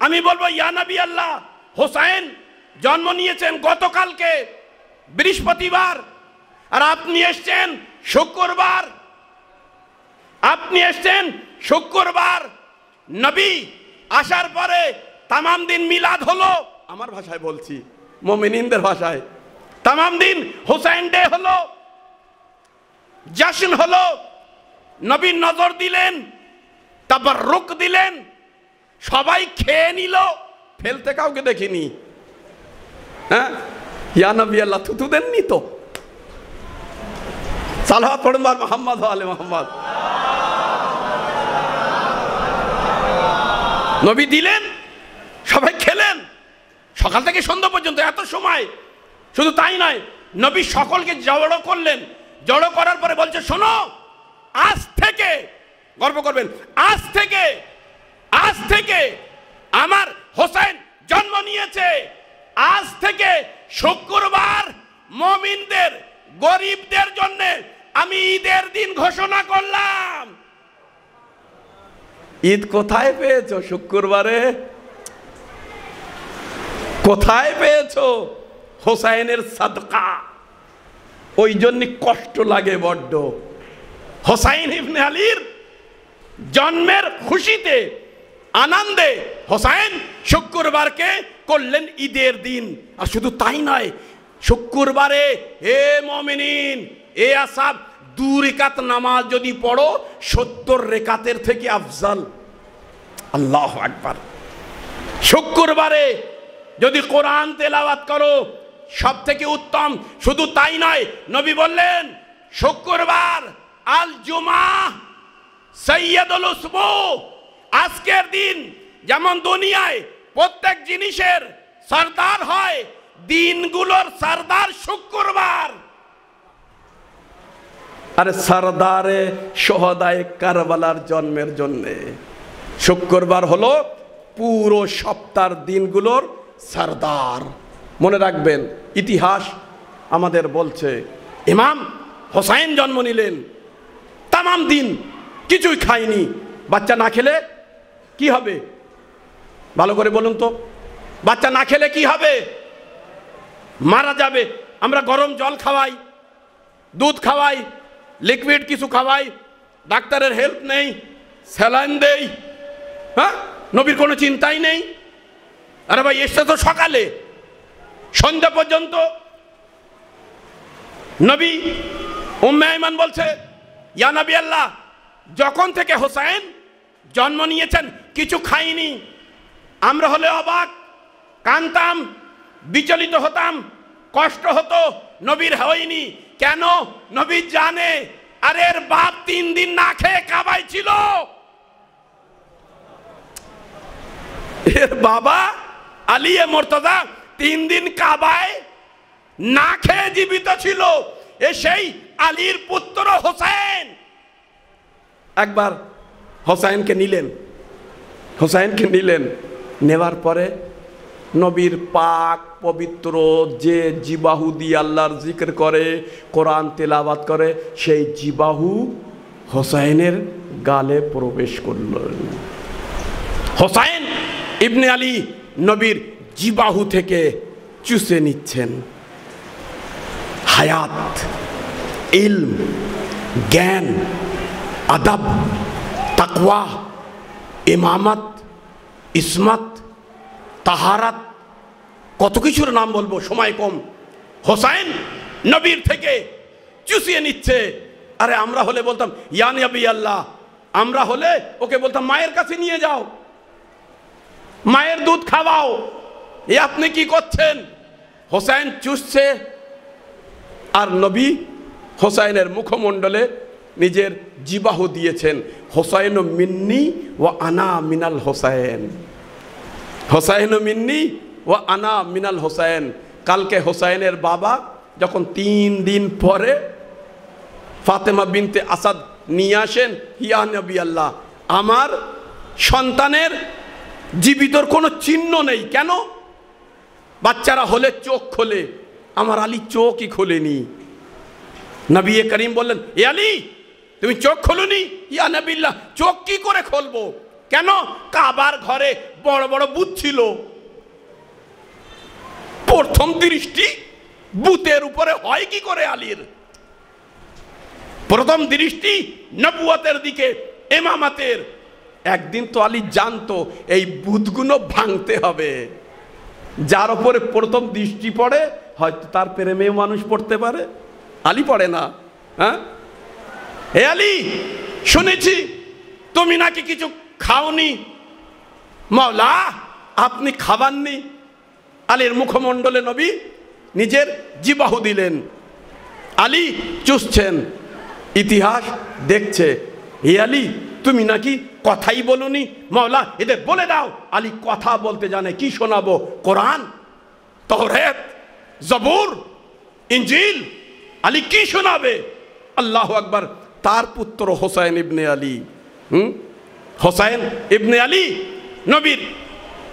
আমি বলবো, ইয়া নবী আল্লাহ, হোসেন জন্ম নিয়েছেন গতকালকে বৃহস্পতিবার, আর আপনি এসছেন শুক্রবার, আপনি এসছেন শুক্রবার। নবী আসার পরে তামাম দিন মিলাদ হলো, আমার ভাষায় বলছি, মুমিনিনদের ভাষায়, তামাম দিন হোসেন ডে হলো, জশ্ন হলো। নবী নজর দিলেন, তাবাররুক দিলেন, সবাই খেয়ে নিল, ফেলতে কাউকে দেখিনি। হ্যাঁ, ইয়া নবী আল্লাহ থুতু দেননি তো? সালাওয়াত পড়ুন মুহাম্মদ ওয়া আলে মুহাম্মদ। নবী দিলেন, সবাই খেলেন, সকাল থেকে সন্ধ্যা পর্যন্ত এত সময়। শুধু তাই নয়, নবী সকলকে জড়ো করলেন, জড়ো করার পরে বলছে, শোনো, আজ থেকে, গর্ব করবেন, আজ থেকে আমার হোসেন জন্ম নিয়েছে, আজ থেকে শুক্রবার মুমিনদের, গরিবদের জন্য আমি ঈদের দিন ঘোষণা করলাম। ঈদ কোথায় পেয়েছো? শুক্রবারে। কোথায় পেয়েছো? হোসেনের সাদকা। ওই জন্য কষ্ট লাগে বড্ড। হোসাইন ইবনে আলীর জন্মের খুশিতে আনন্দে হোসাইন শুক্রবারকে করলেন ঈদের দিন। আর শুধু তাই নয়, শুক্রবারে হে মুমিনিন এ আসাব 2 রেকাত নামাজ যদি পড়ো 70 রেকাতের থেকে আফজাল। আল্লাহু আকবার। শুক্রবারে যদি কোরআন তেলাওয়াত করো সব থেকে উত্তম। শুধু তাই নয়, নবী বললেন শুক্রবার আল জুমা সাইয়্যিদুল উসবু, আজকের দিন যেমন দুনিয়ায় প্রত্যেক জিনিসের সরদার হয়, দিনগুলোর সরদার শুক্রবার। আরে সরদারে শহদায়ে কারবালার জন্মের জন্য শুক্রবার হলো পুরো সপ্তাহের দিনগুলোর সরদার। মনে রাখবেন, ইতিহাস আমাদের বলছে ইমাম হোসাইন জন্ম নিলেন, তামাম দিন কিছুই খায়নি। বাচ্চা না খেলে কি হবে? ভালো করে বলুন তো, বাচ্চা না খেলে কি হবে? মারা যাবে। আমরা গরম জল খাওয়াই, দুধ খাওয়াই, লিকুইড কিছু খাওয়াই, ডাক্তারের হেল্প নেই, স্যালাইন দেই, হ্যাঁ, নবীর কোনো চিন্তাই নেই। আরে ভাই, এসে তো সকালে সন্ধ্যা পর্যন্ত। নবী উম্মে আইমান বলছে, ইয়া নবী আল্লাহ, যখন থেকে হোসাইন জন্ম নিয়েছেন কিছু খাইনি। আমরা হলে অবাক, কানতাম, বিচলিত হতাম, কষ্ট হতো। নবীর হয়নি কেন? নবী জানে আরে এর বাপ 3 দিন না খেয়ে কাবায় ছিল, এর বাবা আলী মুর্তজা 3 দিন কাবায় না খেয়ে জীবিত ছিল। এ সেই আলীর পুত্র হোসেন। একবার হোসাইনকে নিলেন, নেওয়ার পরে নবীর পাক পবিত্র যে জিবাহু দিয়ে আল্লাহর জিকির করে, কোরআন তেলাওয়াত করে, সেই জিবাহু হোসাইনের গালে প্রবেশ করলেন। হোসাইন ইবনে আলী নবীর জিবাহু থেকে চুষে নিচ্ছেন হায়াত, ইলম, জ্ঞান, আদব, তাকওয়া, ইমামত, ইসমত, তাহারাত, কত কিছুর নাম বলবো, সময় কম। হোসাইন নবীর থেকে চুষিয়ে নিচ্ছে। আরে আমরা হলে বলতাম ইয়া নবী আল্লাহ, আমরা হলে ওকে বলতাম মায়ের কাছে নিয়ে যাও, মায়ের দুধ খাওয়াও। এ আপনি কি করছেন? হোসাইন চুষছে, আর নবী হোসাইনের মুখমণ্ডলে নিজের জিবাহু দিয়েছেন। হোসাইন মিন্নি ও আনা মিনাল হোসাইন, হোসাইন মিন্নি ও আনা মিনাল হোসাইন। কালকে হোসাইনের বাবা যখন 3 দিন পরে ফাতেমা বিনতে আসাদ নিয়ে আসেন, ইয়া নবী আল্লাহ, আমার সন্তানের জীবিতর কোনো চিহ্ন নেই। কেন? বাচ্চারা হলে চোখ খোলে, আমার আলী চোখই খোলেনি। নবী করিম বললেন, এ আলী তুমি চোখ খোলনি? ইয়া নবী আল্লাহ, চোখ কি করে খুলবো? কেন? কাবার ঘরে বড় বড় বুত ছিল, প্রথম দৃষ্টি বুতের উপরে হয় কি করে? আলীর প্রথম দৃষ্টি নবুয়তের দিকে, ইমামতের। একদিন তো আলী জানতো এই বুতগুলো ভাঙতে হবে। যার উপরে প্রথম দৃষ্টি পড়ে হয়তো তার প্রেমেও মানুষ পড়তে পারে, আলী পড়ে না। হ্যাঁ, হে আলী, শুনেছি তুমি নাকি কিছু খাওনি। মাওলা, আপনি খাবাননি? আলীর মুখমণ্ডলে নবী নিজের জিবাহু দিলেন, আলী চুষছেন। ইতিহাস দেখছে, হে আলী তুমি নাকি কথাই বলনি, মাওলা এদের বলে দাও। আলী কথা বলতে জানে, কি শোনাবো? কোরআন, তাওরাত, জবুর, ইনজিল। আলী কি শোনাবে? আল্লাহু আকবার। তার পুত্র হোসাইন ইবনে আলী, হোসাইন ইবনে আলী নবীর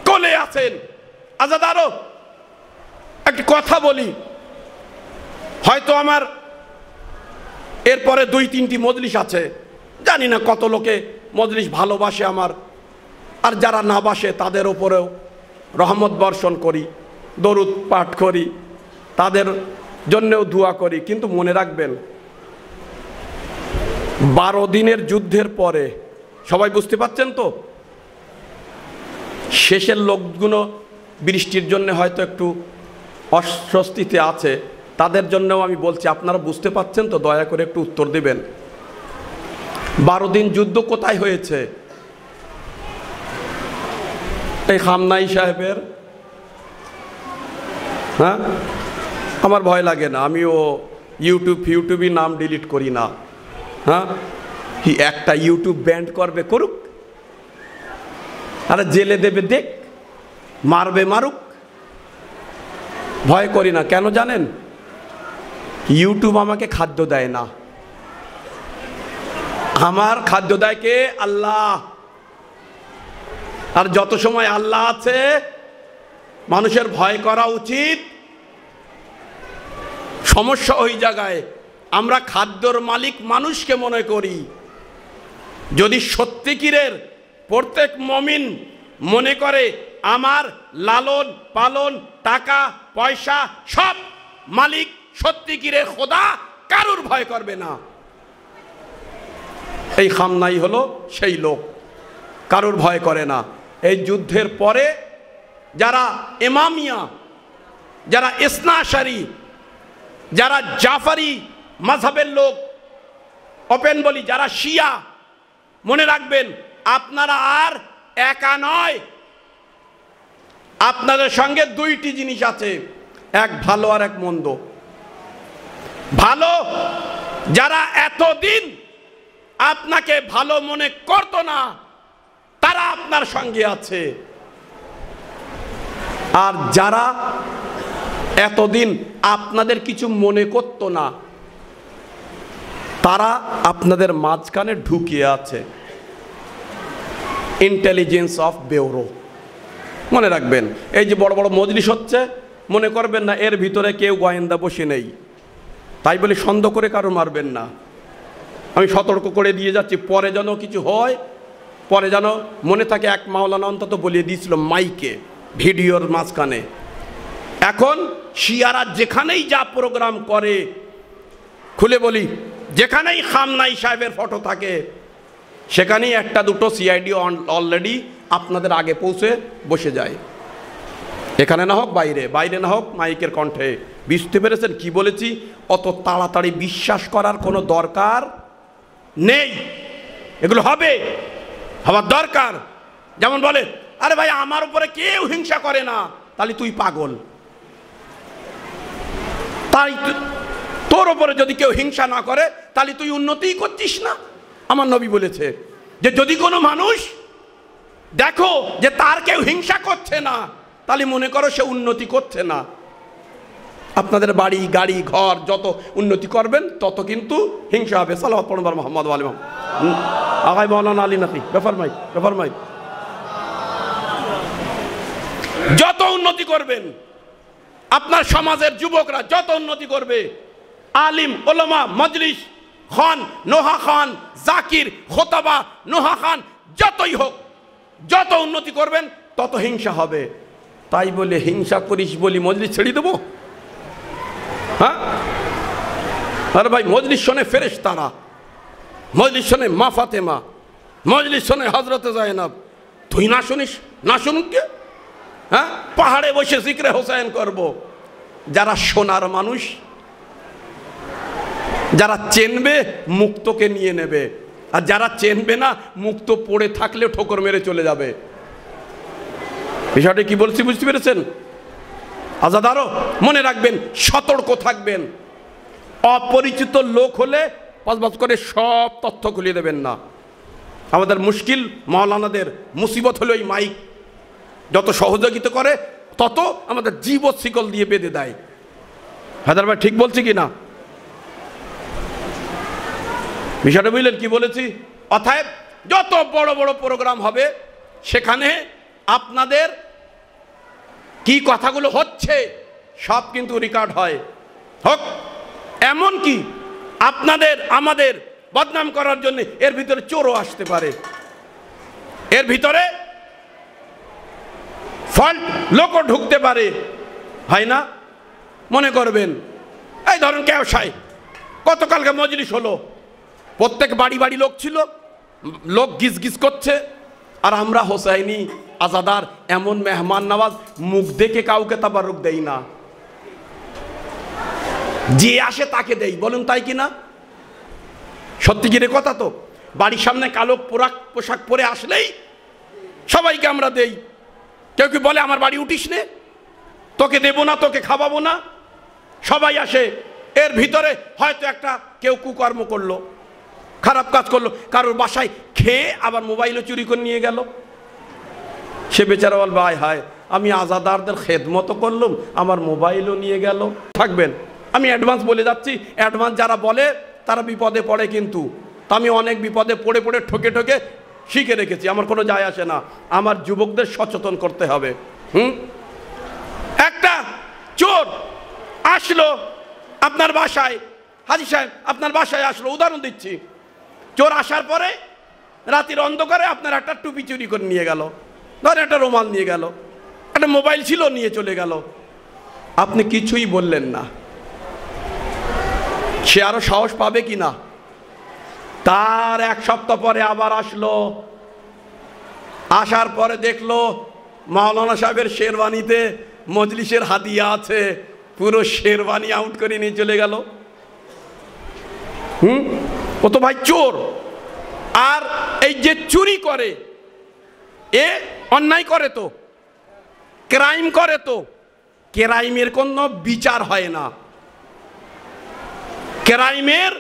কোলে আছেন। আজাদ, আরো একটি কথা বলি, হয়তো আমার এরপরে 2-3টি মজলিস আছে, জানি না কত লোকে মজলিস ভালোবাসে আমার, আর যারা না বাসে তাদের ওপরেও রহমত বর্ষণ করি, দরুদ পাঠ করি, তাদের জন্যেও দোয়া করি। কিন্তু মনে রাখবেন, 12 দিনের যুদ্ধের পরে, সবাই বুঝতে পাচ্ছেন তো, শেষের লোকগুলো বৃষ্টির জন্য হয়তো একটু অস্বস্তিতে আছে, তাদের জন্যও আমি বলছি, আপনারা বুঝতে পাচ্ছেন তো, দয়া করে একটু উত্তর দেবেন। 12 দিন যুদ্ধ কোথায় হয়েছে? এই খামনাই সাহেবের। হ্যাঁ, আমার ভয় লাগে না, আমিও ইউটিউবই নাম ডিলিট করি না। হ্যাঁ, একটা ইউটিউব ব্যান্ড করবে, করুক, আরে জেলে দেবে দেখ, মারবে মারুক, ভয় করি না। কেন জানেন? ইউটিউব আমাকে খাদ্য দেয় না, আমার খাদ্য দেয় কে? আল্লাহ। আর যত সময় আল্লাহ আছে মানুষের ভয় করা উচিত। সমস্যা ওই জায়গায়, আমরা খাদ্যর মালিক মানুষকে মনে করি। যদি সত্যিকারের প্রত্যেক মুমিন মনে করে আমার লালন পালন টাকা পয়সা সব মালিক সত্যিকারের খোদা, কারুর ভয় করবে না। এই খামনাই হলো সেই লোক, কারুর ভয় করে না। এই যুদ্ধের পরে যারা ইমামিয়া, যারা ইসনাশারি, যারা জাফারি মাযহাবের লোক, ওপেন বলি, যারা শিয়া, মনে রাখবেন আপনারা আর একা নয়। আপনাদের সঙ্গে দুইটি জিনিস আছে, এক ভালো আর এক মন্দ। ভালো, যারা এতদিন আপনাকে ভালো মনে করতো না, তারা আপনার সঙ্গে আছে। আর যারা এতদিন আপনাদের কিছু মনে করতো না, তারা আপনাদের মাঝখানে ঢুকিয়ে আছে। ইন্টেলিজেন্স অফ ব্যুরো, মনে রাখবেন। এই যে বড় বড় মজলিস হচ্ছে, মনে করবেন না এর ভিতরে কেউ গোয়েন্দা বসে নেই, তাই বলে সন্দেহ করে কারো মারবেন না। আমি সতর্ক করে দিয়ে যাচ্ছি, পরে যেন কিছু হয়, পরে যেন মনে থাকে। এক মাওলানা অন্তত বলিয়ে দিয়েছিল মাইকে, ভিডিওর মাঝখানে। এখন শিয়ারা যেখানেই যা প্রোগ্রাম করে, খুলে বলি, যেখানেই খামনাই সাহেবের ফটো থাকে, সেখানেই একটা দুটো সিআইডি অলরেডি আপনাদের আগে পৌঁছে বসে যায়। এখানে না হোক বাইরে, বাইরে না হোক মাইকের কণ্ঠে। বুঝতে পেরেছেন কি বলেছি? অত তাড়াতাড়ি বিশ্বাস করার কোনো দরকার নেই। এগুলো হবে, হওয়ার দরকার। যেমন বলে, আরে ভাই আমার উপরে কেউ হিংসা করে না, তাহলে তুই পাগল। তাই তোর উপরে যদি কেউ হিংসা না করে, তাহলে তুই উন্নতিই করছিস না। আমার নবী বলেছে যে যদি কোনো মানুষ দেখো যে তার কেউ হিংসা করছে না, তাহলে মনে করো সে উন্নতি করছে না। আপনাদের বাড়ি গাড়ি ঘর যত উন্নতি করবেন তত কিন্তু হিংসা হবে। সালাওয়াত পড়ুন মুহাম্মদ ওয়া আলি মুহাম্মদ। আগাই মাওলানা আলী নাকি ব্যাপার মাই যত উন্নতি করবেন, আপনার সমাজের যুবকরা যত উন্নতি করবে, আলিম ওলামা মজলিস খান, নোহা খান, জাকির, খোতাবা, নোহা খান যতই হোক, যত উন্নতি করবেন তত হিংসা হবে। তাই বলে হিংসা করিস বলি মজলিস ছেড়ে দেবো? হ্যাঁ, আরে ভাই মজলিস শোনে ফেরেশতারা, মজলিস শোনে মা ফাতেমা, মজলিস শোনে হযরতে যায়েনব। তুই না শুনিস? না শুনুক কে? হ্যাঁ, পাহাড়ে বসে জিক্রে হোসেন করব। যারা সোনার মানুষ, যারা চেনবে মুক্তকে নিয়ে নেবে, আর যারা চেনবে না মুক্ত পড়ে থাকলে ঠোকর মেরে চলে যাবে। বিষয়টা কি বলছি বুঝতে পেরেছেন? আজাদারও মনে রাখবেন, সতর্ক থাকবেন। অপরিচিত লোক হলে পাঁচ করে সব তথ্য খুলিয়ে দেবেন না। আমাদের মুশকিল, মাওলানাদের মুসিবত হলো এই মাইক যত সহযোগিতা করে তত আমাদের জীবত শিকল দিয়ে বেঁধে দেয়। হায়দার ভাই ঠিক বলছি কি না? বিষয়টা বুঝলেন কি বলেছি? অতএব যত বড় বড় প্রোগ্রাম হবে সেখানে আপনাদের কি কথাগুলো হচ্ছে সব কিন্তু রেকর্ড হয় হোক। এমন কি আপনাদের আমাদের বদনাম করার জন্য এর ভিতরে চোরও আসতে পারে, এর ভিতরে ফল্ট লোকও ঢুকতে পারে, হয় না? মনে করবেন এই ধরুন কেওসায় গতকালকে মজলিস হলো, প্রত্যেক বাড়ি বাড়ি লোক ছিল, লোক গিজ গিজ করছে, আর আমরা হোসাইনি আজাদার এমন মেহমান নওয়াজ, মুখ দেখে কাউকে তাবারুক দেই না, যে আসে তাকে দেই। বলুন তাই কি না? সত্যিকারের কথা তো। বাড়ির সামনে কালো পোশাক পরে আসলেই সবাইকে আমরা দেই। কেউ কি বলে আমার বাড়ি উঠিস নে, তোকে দেবো না, তোকে খাওয়াবো না? সবাই আসে। এর ভিতরে হয়তো একটা কেউ কুকর্ম করলো, খারাপ কাজ করলো, কারোর বাসায় খেয়ে আবার মোবাইলও চুরি করে নিয়ে গেল। সে বেচারা বলবে আয় হায়, আমি আজাদারদের খেদমত করলাম, আমার মোবাইলও নিয়ে গেল। থাকবেন, আমি অ্যাডভান্স বলে যাচ্ছি, অ্যাডভান্স যারা বলে তারা বিপদে পড়ে। কিন্তু আমি অনেক বিপদে পড়ে পড়ে ঠকে ঠকে শিখে রেখেছি, আমার কোনো যায় আসে না। আমার যুবকদের সচেতন করতে হবে। একটা চোর আসলো আপনার বাসায়, হাজী সাহেব আপনার বাসায় আসলো, উদাহরণ দিচ্ছি। চোর আসার পরে রাতের অন্ধকারে আপনার একটা টুপি চুরি করে নিয়ে গেল, ধরেন একটা রুমাল নিয়ে গেল, একটা মোবাইল ছিল নিয়ে চলে গেল। আপনি কিছুই বললেন না, সে আরো সাহস পাবে কি না? তার এক সপ্তাহ পরে আবার আসলো, আসার পরে দেখলো মাওলানা সাহেবের শেরওয়ানিতে মজলিসের হাদিয়া আছে, পুরো শেরওয়ানি আউট করে নিয়ে চলে গেল। ও তো ভাই চোর। আর এই যে চুরি করে, এ অন্যায় করে তো, ক্রাইম করে তো, ক্রাইমের কোনো বিচার হয় না, ক্রাইমের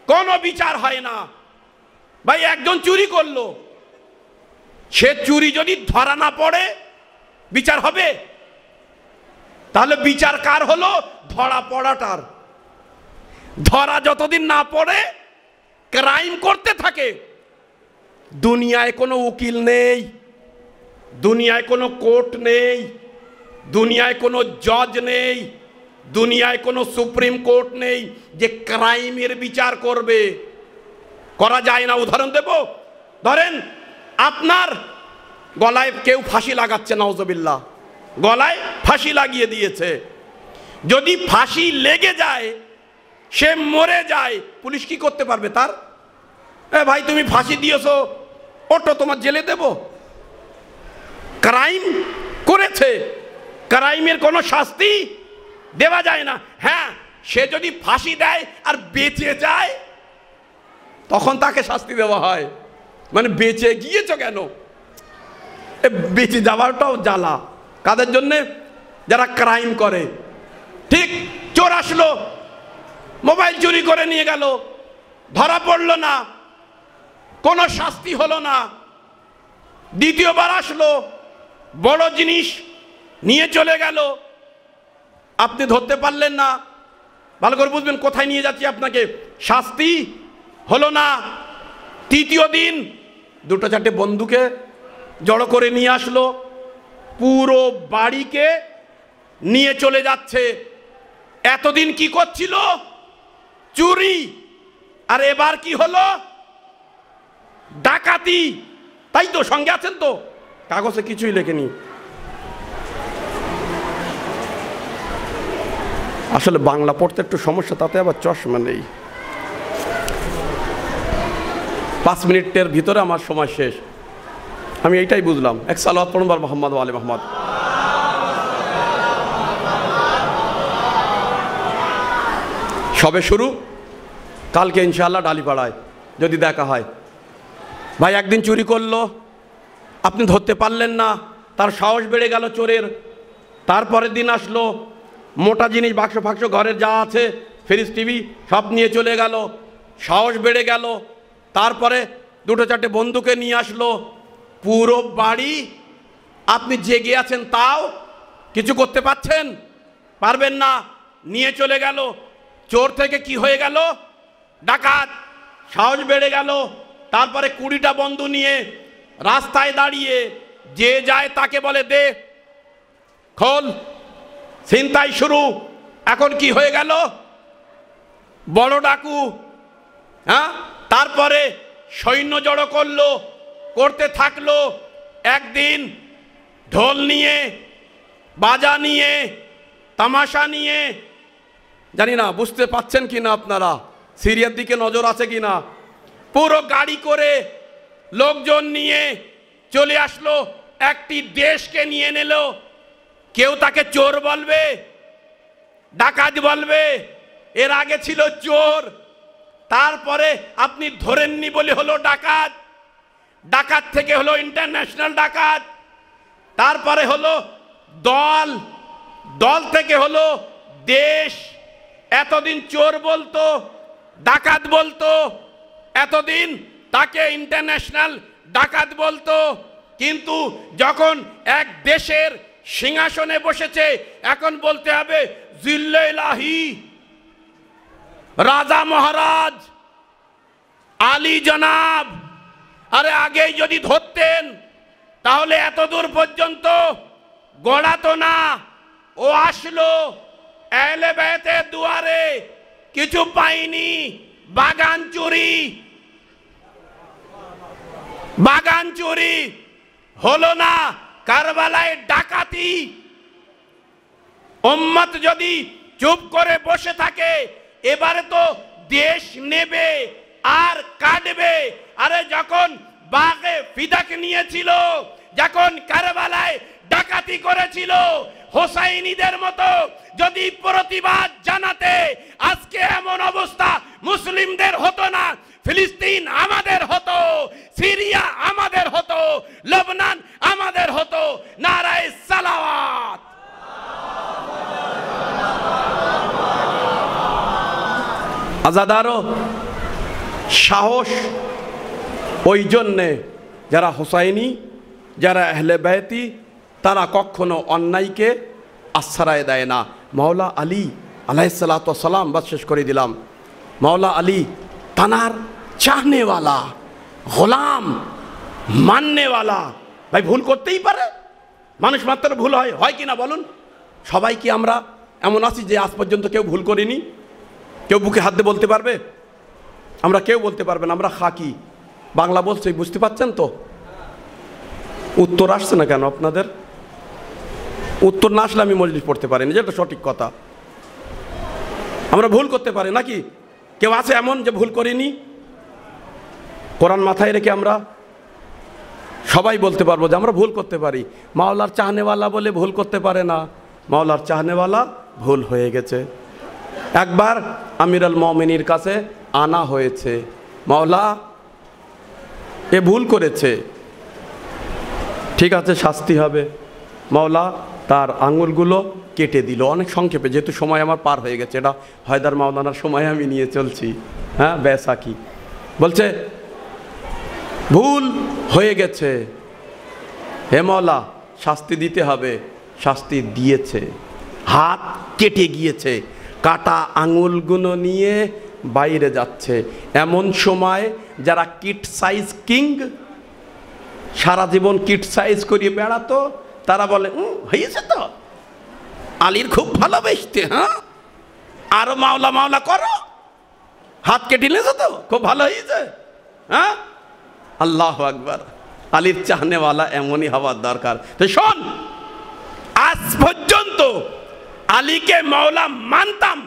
কোনো বিচার হয় না। ভাই একজন চুরি করলো, সে চুরি যদি ধরা না পড়ে বিচার হবে? তাহলে বিচার কার হলো? ধরা পড়াটার। ধরা যতদিন না পড়ে ক্রাইম করতে থাকে, দুনিয়ায় কোনো উকিল নেই, দুনিয়ায় কোনো কোর্ট নেই, দুনিয়ায় কোনো জজ নেই, দুনিয়ায় কোনো সুপ্রিম কোর্ট নেই যে ক্রাইমের বিচার করবে। করা যায় না। উদাহরণ দেব, ধরেন আপনার গলায় কেউ ফাঁসি লাগাচ্ছে, নাউজুবিল্লাহ, গলায় ফাঁসি লাগিয়ে দিয়েছে। যদি ফাঁসি লেগে যায়, সে মরে যায়, পুলিশ কি করতে পারবে তার? ভাই তুমি ফাঁসি দিয়েছো, ওটো তোমার জেলে দেব? ক্রাইম করেছে, ক্রাইমের কোনো শাস্তি দেওয়া যায় না। হ্যাঁ, সে যদি ফাঁসি দেয় আর বেঁচে যায়, তখন তাকে শাস্তি দেওয়া হয়। মানে বেঁচে গিয়েছো কেন? বেঁচে যাওয়াটাও জ্বালা কাদের জন্যে? যারা ক্রাইম করে। ঠিক চোর আসলো, মোবাইল চুরি করে নিয়ে গেল, ধরা পড়লো না, কোনো শাস্তি হলো না। দ্বিতীয়বার আসলো, বড় জিনিস নিয়ে চলে গেল, আপনি ধরতে পারলেন না। ভালো করে বুঝবেন কোথায় নিয়ে যাচ্ছি আপনাকে। শাস্তি হলো না। তৃতীয় দিন দুটো চারটে বন্ধুকে জড়ো করে নিয়ে আসলো, পুরো বাড়িকে নিয়ে চলে যাচ্ছে। এতদিন কি করছিল? চুরি। আর এবার কি হলো? ডাকাতি। তাই তো? সঙ্গে আছেন তো? কাগজে কিছুই লেখেনি। আসলে বাংলা পড়তে একটু সমস্যা, তাতে আবার চশমা নেই। 5 মিনিটের ভিতরে আমার সময় শেষ। আমি এইটাই বুঝলাম। এক সালাওয়াত পড়ুন বার মুহাম্মদ ওয়া আলি মুহাম্মদ। সবে শুরু, কালকে ইনশাআল্লাহ ডালিপাড়ায় যদি দেখা হয়। ভাই একদিন চুরি করলো, আপনি ধরতে পারলেন না, তার সাহস বেড়ে গেল চোরের। তারপরের দিন আসলো, মোটা জিনিস বাক্স ফাক্স ঘরের যা আছে, ফ্রিজ টিভি সব নিয়ে চলে গেল, সাহস বেড়ে গেল। তারপরে দুটো চারটে বন্ধুকে নিয়ে আসলো, পুরো বাড়ি আপনি জেগে আছেন, তাও কিছু করতে পারছেন? পারবেন না। নিয়ে চলে গেল। চোর থেকে কি হয়ে গেল? ডাকাত। সাহস বেড়ে গেল। তারপরে 20টা বন্ধু নিয়ে রাস্তায় দাঁড়িয়ে যে যায় তাকে বলে দে, খোল, ছিনতাই শুরু। এখন কি হয়ে গেল? বড় ডাকু। হ্যাঁ, তারপরে সৈন্য জড়ো করলো, করতে থাকলো। একদিন ঢোল নিয়ে, বাজা নিয়ে, তামাশা নিয়ে, জানি না বুঝতে পাচ্ছেন কি না আপনারা, সিরিয়ার দিকে নজর আছে কি না, পুরো গাড়ি করে লোকজন নিয়ে চলে আসলো, একটি দেশকে নিয়ে নিল, কেউ তাকে চোর বলবে, ডাকাত বলবে? এর আগে ছিল চোর, তারপরে আপনি ধরেননি বলে হলো ডাকাত, ডাকাত থেকে হলো ইন্টারন্যাশনাল ডাকাত, তারপরে হলো দল, দল থেকে হলো দেশ। এতদিন চোর বলতো, ডাকাত বলতো, এতদিন তাকে ইন্টারন্যাশনাল ডাকাত বলতো, কিন্তু যখন এক দেশের সিংহাসনে বসেছে এখন বলতে হবে জিল্লে ইলাহি, রাজা মহারাজ, আলী জনাব। আরে আগেই যদি ধরতেন তাহলে এত দূর পর্যন্ত গড়াতো না। ও আসলো আহলে বাইতের দুয়ারে, কিছু পাইনি, বাগান চুরি, বাগান চুরি হলো না, কারবালায় ডাকাতি। উম্মত যদি চুপ করে বসে থাকে এবারে তো দেশ নেবে আর কাটবে। আরে যখন বাগে ফিদাকে নিয়েছিল, যখন কারবালায় ডাকাতি করেছিল, হোসাইনিদের মতো যদি প্রতিবাদ জানাতে আজকে এমন অবস্থা মুসলিমদের হতো না। ফিলিস্তিন আমাদের হতো, সিরিয়া আমাদের হতো, লেবানন আমাদের হতো। নারায়ে সালাওয়াত। আজাদারও সাহস ওই জন্যে যারা হোসাইনি, যারা আহলে বাইতি, তারা কখনো অন্যায়কে আশ্রয় দেয় না। মাওলা আলী আলাইহিসসালাতু ওয়াসসালাম, বাস শেষ করে দিলাম, মাওলা আলী তানার চাহনেওয়ালা, গোলাম মাননেওয়ালা। ভাই ভুল করতেই পারে, মানুষ মাত্র ভুল হয়, হয় কি না বলুন? সবাই কি আমরা এমন আছি যে আজ পর্যন্ত কেউ ভুল করিনি? কেউ বুকে হাত দিয়ে বলতে পারবে? আমরা কেউ বলতে পারবে না। আমরা খাকি বাংলা বলছি, বুঝতে পারছেন তো? উত্তর আসছে না কেন আপনাদের? উত্তর না আসলে আমি মজলিস পড়তে পারিনি, যেটা সঠিক কথা। আমরা ভুল করতে পারি নাকি? কেউ আছে এমন যে ভুল করিনি? কোরআন মাথায় রেখে আমরা সবাই বলতে পারবো যে আমরা ভুল করতে পারি। মাওলার চাহনেওয়ালা বলে ভুল করতে পারে না। মাওলার চাহনেওয়ালা ভুল হয়ে গেছে। একবার আমির আল মুমিনীর কাছে আনা হয়েছে, মাওলা এ ভুল করেছে, ঠিক আছে শাস্তি হবে। মাওলা তার আঙুলগুলো কেটে দিল, অনেক সংক্ষেপে, যেহেতু সময় আমার পার হয়ে গেছে। এটা হায়দার মাওলানার সময় আমি নিয়ে চলছি, হ্যাঁ বেসাকি। বলছে ভুল হয়ে গেছে, হে মাওলা শাস্তি দিতে হবে। শাস্তি দিয়েছে, হাত কেটে গিয়েছে, কাটা আঙুলগুলো নিয়ে বাইরে যাচ্ছে। এমন সময় যারা কিট সাইজ কিং, সারা জীবন কিট সাইজ করিয়ে বেড়াতো, তারা বলে হয়েছে তো, আলীর খুব ভালোবাসতে, হ্যাঁ আরো মাওলা মাওলা করো, হাত কেটে নিয়েছে তো খুব ভালো হয়েছে, হ্যাঁ আল্লাহু আকবার। আলীর চাহনেওয়ালা এমনই হওয়ার দরকার। তো শোন, আজ পর্যন্ত আলীকে মাওলা মানতাম,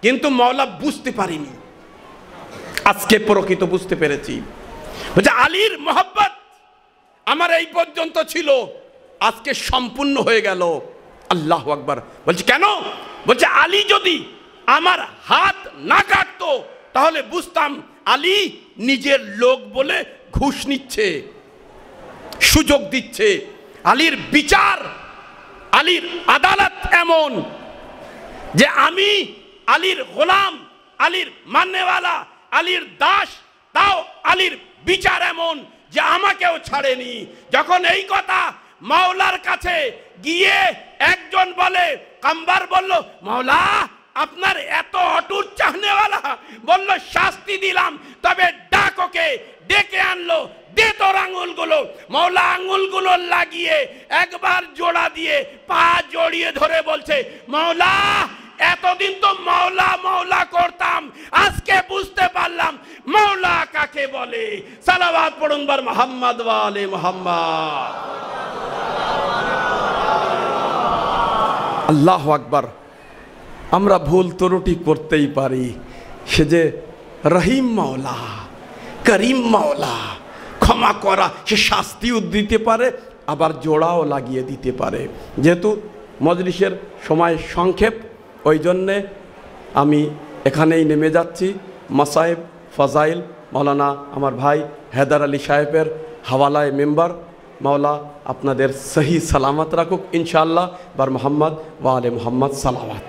কিন্তু মাওলা বুঝতে পারিনি, আজকে প্রকৃত বুঝতে পেরেছি। বলছে আলীর মোহাব্বত আমার এই পর্যন্ত ছিল, আজকে সম্পূর্ণ হয়ে গেল। আল্লাহু আকবার। বলছে কেন? বলছে আলী যদি আমার হাত না কাটতো তাহলে বুঝতাম আলী নিজের লোক বলে ঘুষ নিচ্ছে, সুযোগ দিচ্ছে। আলীর বিচার, আলীর আদালত এমন যে আমি আলীর গোলাম, আলীর মাননেওয়ালা, আলীর দাস, তাও আলীর বিচার এমন যে আমাকেও ছাড়েনি। যখন এই কথা মাওলার কাছে গিয়ে একজন বলে, কাম্বার বলল, মাওলা আপনার এত অটুট চাহনেওয়ালা, বলল শাস্তি দিলাম, তবে ডাক ওকে। ডেকে আনলো, দে তোর আঙুলগুলো। মাওলা আঙুলগুলো লাগিয়ে একবার জোড়া দিয়ে পা জড়িয়ে ধরে বলছে, মাওলা এতদিন তো মাওলা মাওলা করতাম, আজকে বুঝতে পারলাম মাওলা কাকে বলে। সালাওয়াত পড়ুন বার মুহাম্মদ ওয়া আলে মুহাম্মদ। আল্লাহু আকবার। আমরা ভুল ত্রুটি করতেই পারি, সে যে রহিম মাওলা, করিম মাওলা, ক্ষমা করা, সে শাস্তিও দিতে পারে, আবার জোড়াও লাগিয়ে দিতে পারে। যেহেতু মজলিসের সময় সংক্ষেপ, ওই জন্যে আমি এখানেই নেমে যাচ্ছি। মাসায়েব ফাজাইল মাওলানা আমার ভাই হেদার আলী সাহেবের হাওয়ালায় মেম্বার, মাওলা আপনাদের সহি সালামত রাখুক ইনশাআল্লাহ। বার মোহাম্মদ ওয়া আলে মোহাম্মদ সালাওয়াত।